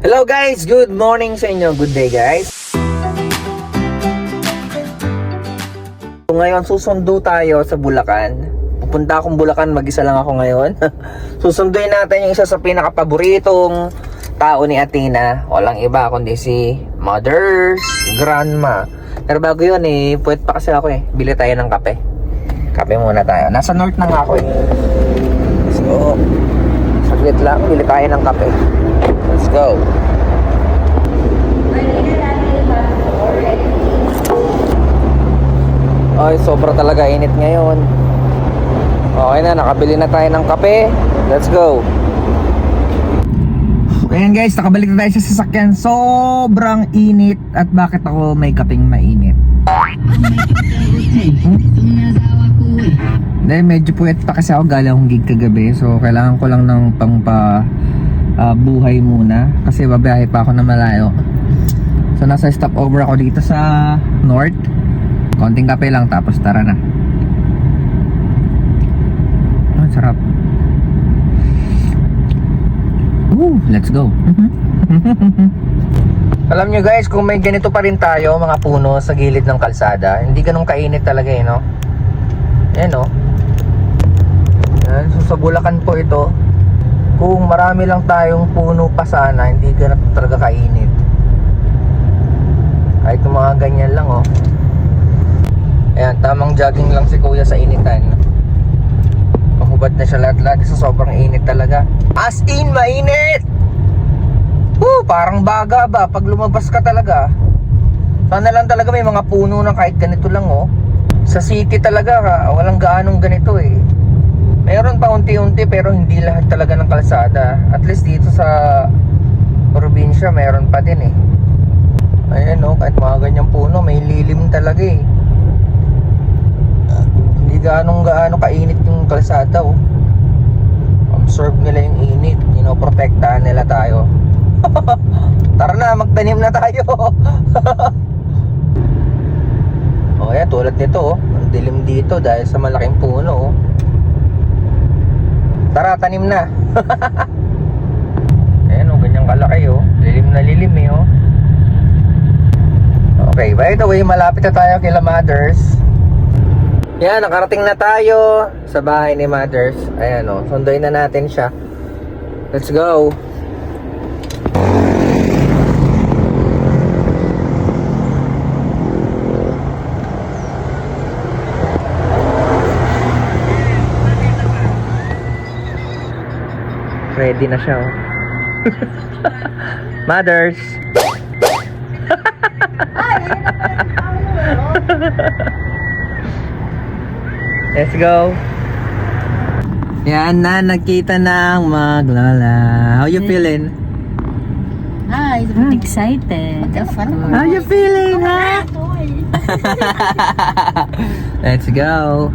Hello guys, good morning sa inyo. Good day guys. So, ngayon susundo tayo sa Bulacan. Pupunta akong Bulacan, mag-isa lang ako ngayon. Susunduin natin yung isa sa pinakapaboritong tao ni Athena. Walang iba kundi si Mother's Grandma. Pero bago yun puwet pa kasi ako bili tayo ng kape. Kape muna tayo. Nasa north na nga ako So, saglit lang, bili tayo ng kape. Let's go. Ay, sobra talaga init ngayon. Okay na, nakabili na tayo ng kape. Let's go. Ayan guys, nakabalik na tayo sa sasakyan. Sobrang init. At bakit ako may kapeng mainit? Dahil medyo puwet pa kasi ako, galing akong gig kagabi. So kailangan ko lang ng buhay muna kasi babiyahe pa ako na malayo. So nasa stopover ako dito sa north. Konting kape lang tapos tara na. Ang sarap. Let's go. Alam nyo guys, kung may ganito pa rin tayo, mga puno sa gilid ng kalsada, hindi ganun kainit talaga no? Ayan Yan, so sa Bulacan po ito. Kung marami lang tayong puno pa sana, hindi ganun talaga kainit. Kahit yung mga ganyan lang Ayan, tamang jogging lang si kuya sa initan. Mahubad na siya lahat-lahat sa sobrang init talaga. As in, mainit! Parang baga ba pag lumabas ka talaga. Sana lang talaga may mga puno na kahit ganito lang Sa city talaga walang gaanong ganito Meron pa unti-unti pero hindi lahat talaga ng kalsada. At least dito sa probinsya meron pa din Ayan kahit mga ganyang puno may lilim talaga Hindi gaano kainit yung kalsada Absorb nila yung init, protektahan nila tayo. Tara na, magtanim na tayo. Ayan, tulad nito ang dilim dito dahil sa malaking puno Tara, tanim na. Ayan ganyang kalaki lilim na lilim Okay, by the way, malapit na tayo kila Mothers. Yan, nakarating na tayo sa bahay ni Mothers. Ayan sunduin na natin siya. Let's go. Ready na siya Mothers. Let's go. Yan na, nagkita ng maglala. How you feeling? Hi, excited. How you feeling, ha? Let's go.